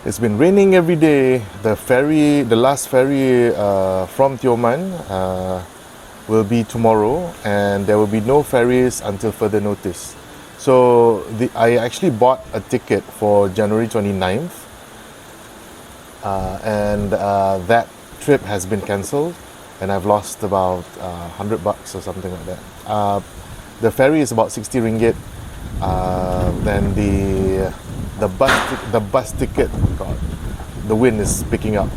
It's been raining every day. The last ferry from Tioman will be tomorrow, and there will be no ferries until further notice. So I actually bought a ticket for January 29th, and that trip has been cancelled, and I've lost about $100 or something like that. The ferry is about 60 ringgit. Then the bus ticket. God, the wind is picking up.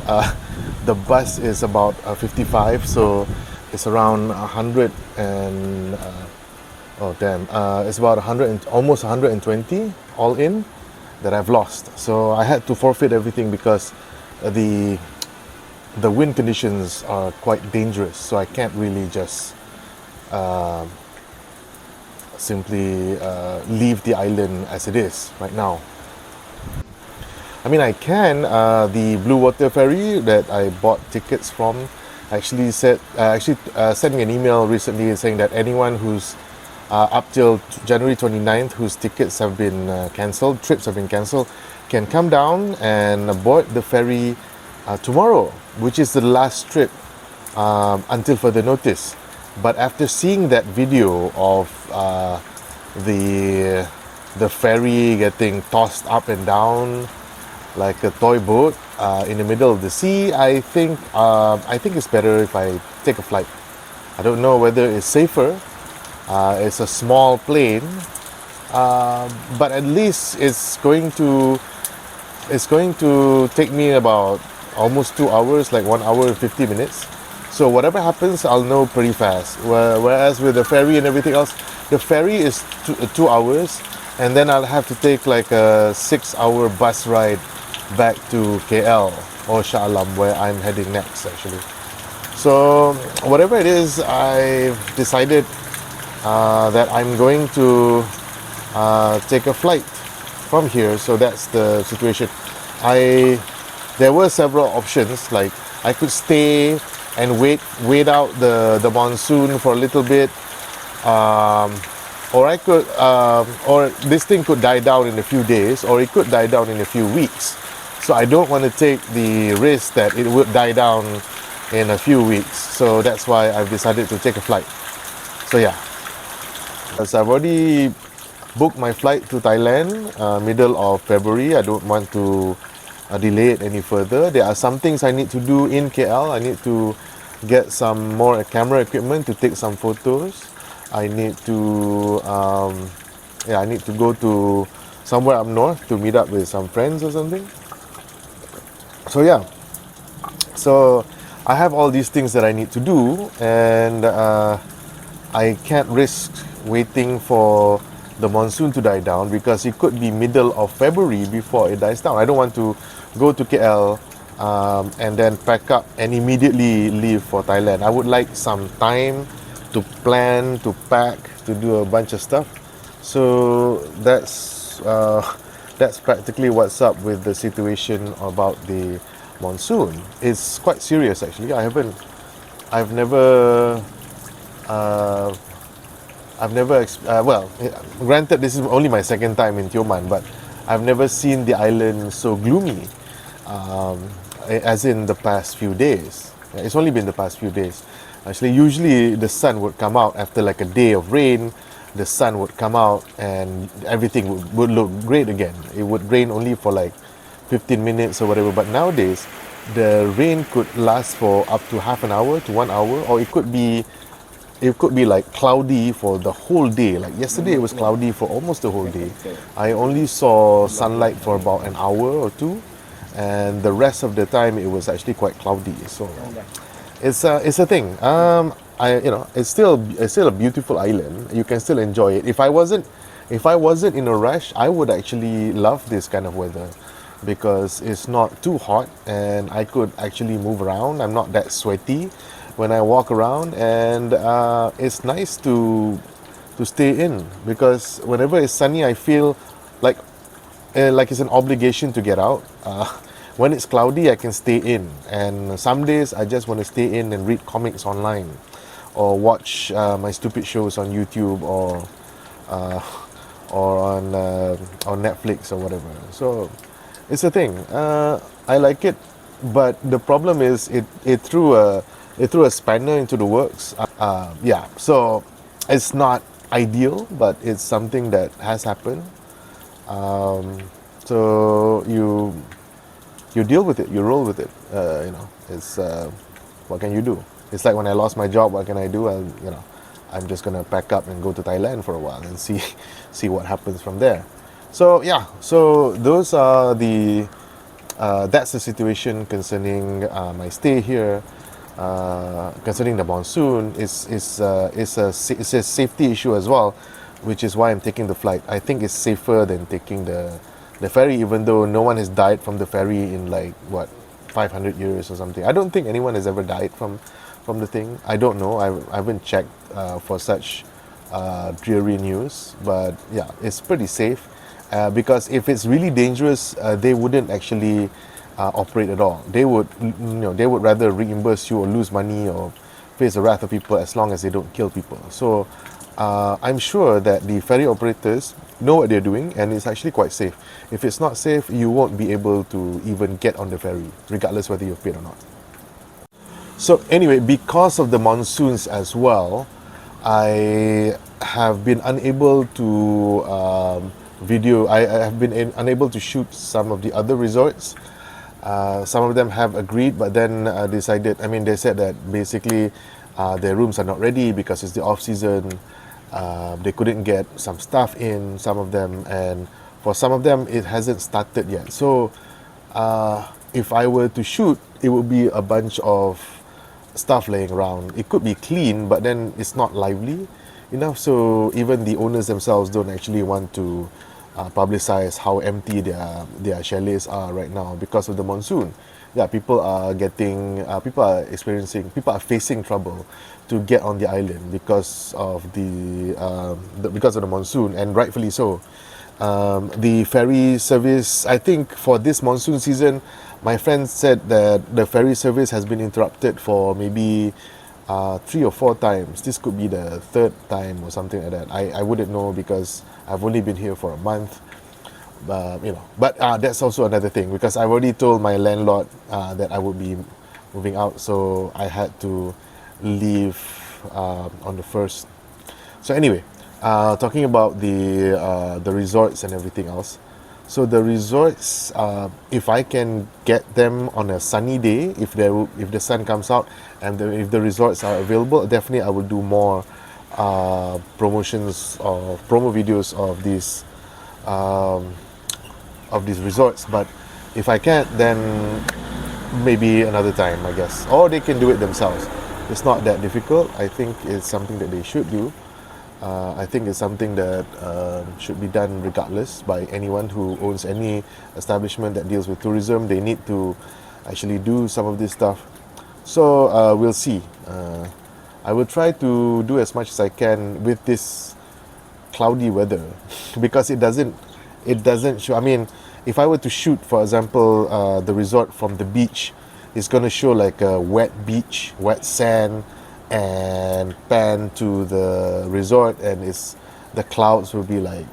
The bus is about 55, so it's around 100 and oh damn, it's about 100 and almost 120 all in that I've lost. So I had to forfeit everything because the wind conditions are quite dangerous. So I can't really just simply leave the island as it is right now. I mean, I can. The Blue Water Ferry that I bought tickets from actually sent me an email recently saying that anyone who's up till January 29th whose tickets have been cancelled, trips have been cancelled, can come down and board the ferry tomorrow, which is the last trip until further notice. But after seeing that video of the ferry getting tossed up and down like a toy boat in the middle of the sea, I think it's better if I take a flight. I don't know whether it's safer. It's a small plane, but at least it's going to take me about almost 2 hours, like 1 hour and 50 minutes. So whatever happens, I'll know pretty fast. Whereas with the ferry and everything else, the ferry is 2 hours, and then I'll have to take like a 6-hour bus ride back to KL or Shah Alam, where I'm heading next actually. So whatever it is, I've decided that I'm going to take a flight from here. So that's the situation. There were several options, like I could stay and wait out the monsoon for a little bit, or I could or this thing could die down in a few days, or it could die down in a few weeks. So I don't want to take the risk that it would die down in a few weeks. So that's why I've decided to take a flight. So yeah, as I've already booked my flight to Thailand middle of February. I don't want to delay it any further. There are some things I need to do in KL. I need to get some more camera equipment to take some photos. I need to I need to go to somewhere up north to meet up with some friends or something. So yeah, so I have all these things that I need to do, and I can't risk waiting for the monsoon to die down, because it could be middle of February before it dies down. I don't want to go to KL and then pack up and immediately leave for Thailand. I would like some time to plan, to pack, to do a bunch of stuff. So that's practically what's up with the situation about the monsoon. It's quite serious actually. I've never well, granted this is only my second time in Tioman, but I've never seen the island so gloomy as in the past few days. It's only been the past few days. Actually, usually the sun would come out after like a day of rain. The sun would come out and everything would look great again. It would rain only for like 15 minutes or whatever, but nowadays the rain could last for up to half an hour to 1 hour, or it could be like cloudy for the whole day. Like yesterday it was cloudy for almost the whole day. I only saw sunlight for about an hour or two, and the rest of the time it was actually quite cloudy. So it's a thing. It's still a beautiful island. You can still enjoy it. If I wasn't in a rush, I would actually love this kind of weather, because it's not too hot and I could actually move around. I'm not that sweaty when I walk around, and it's nice to stay in, because whenever it's sunny I feel like it's an obligation to get out. When it's cloudy I can stay in, and some days I just want to stay in and read comics online, or watch my stupid shows on YouTube, or on Netflix or whatever. So It's a thing. I like it, but the problem is it threw a spanner into the works. Yeah, so it's not ideal, but it's something that has happened. Um, so you deal with it, you roll with it. It's what can you do? It's like when I lost my job. What can I do? I'm just gonna pack up and go to Thailand for a while and see see what happens from there. So yeah, so those are the that's the situation concerning my stay here. Concerning the monsoon, it's a safety issue as well, which is why I'm taking the flight. I think it's safer than taking the ferry, even though no one has died from the ferry in like what 500 years or something. I don't think anyone has ever died from the thing. I don't know. I haven't checked for such dreary news, but yeah, it's pretty safe. Because if it's really dangerous, they wouldn't actually operate at all. They would rather reimburse you or lose money or face the wrath of people as long as they don't kill people. So I'm sure that the ferry operators know what they're doing, and it's actually quite safe. If it's not safe, you won't be able to even get on the ferry, regardless whether you've paid or not. So anyway, because of the monsoons as well, I have been unable to video. I have been unable to shoot some of the other resorts. Some of them have agreed, but then decided. I mean, they said that basically their rooms are not ready because it's the off season. They couldn't get some stuff in, some of them, and for some of them it hasn't started yet. So if I were to shoot, it would be a bunch of stuff laying around. It could be clean, but then it's not lively enough. So even the owners themselves don't actually want to publicize how empty their chalets are right now because of the monsoon. Yeah, people are facing trouble to get on the island because of the monsoon, and rightfully so. The ferry service, I think, for this monsoon season, my friend said that the ferry service has been interrupted for maybe 3 or 4 times. This could be the third time or something like that. I wouldn't know because I've only been here for a month. But that's also another thing, because I've already told my landlord that I would be moving out, so I had to leave on the first. So anyway, talking about the resorts and everything else. So the resorts, if I can get them on a sunny day, if the sun comes out, and if the resorts are available, definitely I will do more promotions or promo videos of these resorts. But if I can't, then maybe another time, I guess. Or they can do it themselves. It's not that difficult. I think it's something that they should do. I think it's something that should be done regardless by anyone who owns any establishment that deals with tourism. They need to actually do some of this stuff. So we'll see. I will try to do as much as I can with this cloudy weather because it doesn't show. I mean, if I were to shoot, for example, the resort from the beach, it's going to show like a wet beach, wet sand, and pan to the resort, and the clouds will be like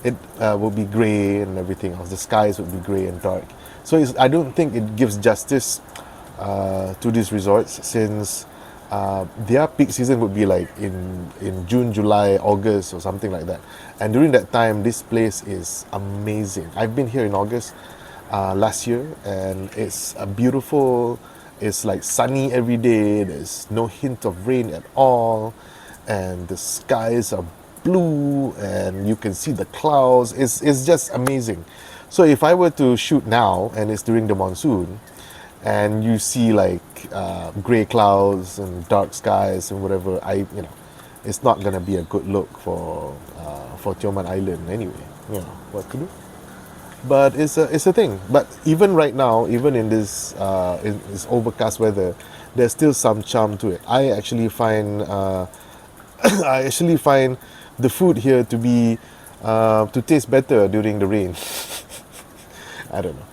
it will be grey and everything else. The skies would be grey and dark. So I don't think it gives justice to these resorts, since their peak season would be like in June, July, August or something like that. And during that time, this place is amazing. I've been here in August last year, and it's a beautiful. It's like sunny every day. There's no hint of rain at all, and the skies are blue, and you can see the clouds. It's just amazing. So if I were to shoot now, and it's during the monsoon, and you see like grey clouds and dark skies and whatever, it's not gonna be a good look for Tioman Island anyway. What to do? But it's a thing. But even right now, even in this overcast weather, there's still some charm to it. I actually find the food here to taste better during the rain. I don't know.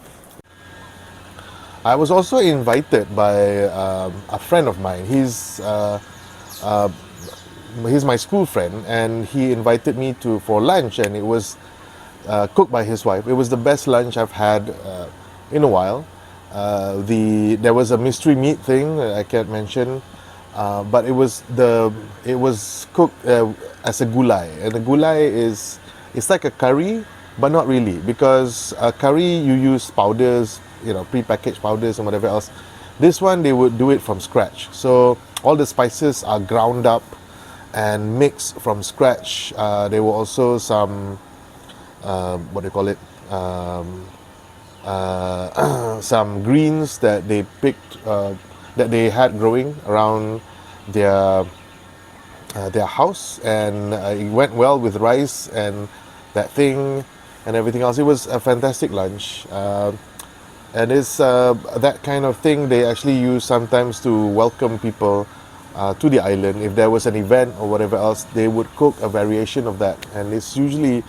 I was also invited by a friend of mine. He's my school friend, and he invited me for lunch, and cooked by his wife. It was the best lunch I've had in a while. There was a mystery meat thing that I can't mention, but it was cooked as a gulai, and the gulai it's like a curry, but not really, because curry you use powders, pre-packaged powders and whatever else. This one they would do it from scratch, so all the spices are ground up and mixed from scratch. There were also some what do you call it? Some greens that they picked, that they had growing around their house, and it went well with rice and that thing and everything else. It was a fantastic lunch, and it's that kind of thing they actually use sometimes to welcome people to the island. If there was an event or whatever else, they would cook a variation of that, and it's usually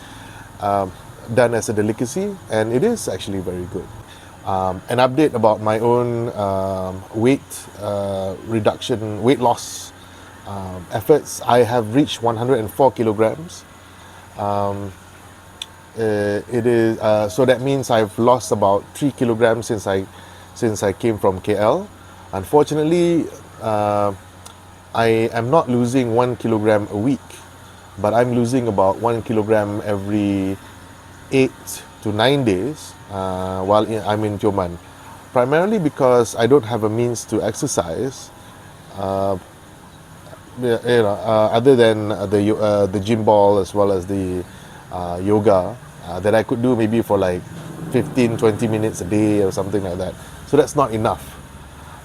done as a delicacy, and it is actually very good. An update about my own weight loss efforts. I have reached 104 kilograms. It is so that means I've lost about 3 kilograms since I came from KL. Unfortunately, I am not losing 1 kilogram a week, but I'm losing about 1 kilogram every 8 to 9 days while I'm in Tioman, primarily because I don't have a means to exercise, other than the gym ball, as well as the yoga that I could do maybe for like 15-20 minutes a day or something like that. So that's not enough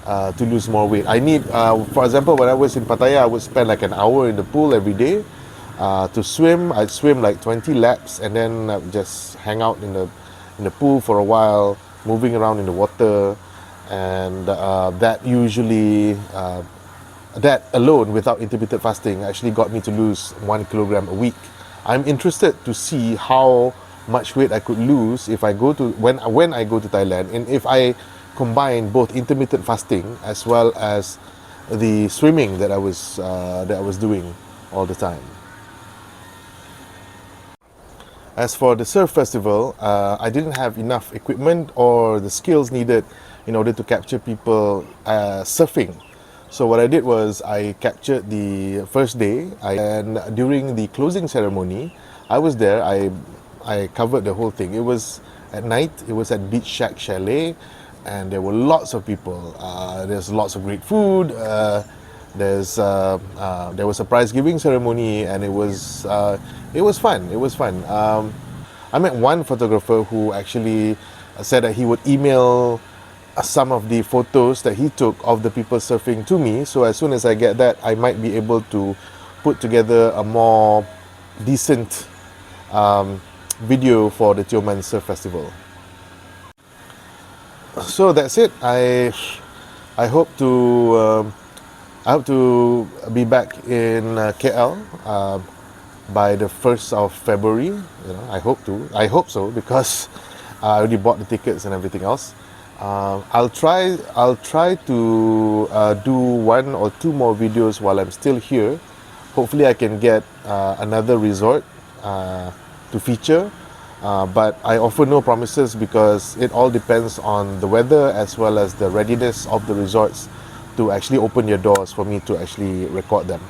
to lose more weight. I need, for example, when I was in Pattaya, I would spend like an hour in the pool every day. To swim, I'd swim like 20 laps, and then just hang out in the pool for a while, moving around in the water, and that usually that alone, without intermittent fasting, actually got me to lose 1 kilogram a week. I'm interested to see how much weight I could lose if I go to when I go to Thailand, and if I combine both intermittent fasting as well as the swimming that I was doing all the time. As for the surf festival, I didn't have enough equipment or the skills needed in order to capture people surfing. So what I did was I captured the first day, and during the closing ceremony, I was there. I covered the whole thing. It was at night. It was at Beach Shack Chalet, and there were lots of people. There's lots of great food. There was a prize giving ceremony, and it was fun. It was fun. I met one photographer who actually said that he would email some of the photos that he took of the people surfing to me. So as soon as I get that, I might be able to put together a more decent video for the Tioman Surf Festival. So that's it. I hope to be back in KL by the 1st of February. I hope so, because I already bought the tickets and everything else. I'll try to do 1 or 2 more videos while I'm still here. Hopefully I can get another resort to feature, but I offer no promises, because it all depends on the weather as well as the readiness of the resorts to actually open their doors for me to actually record them.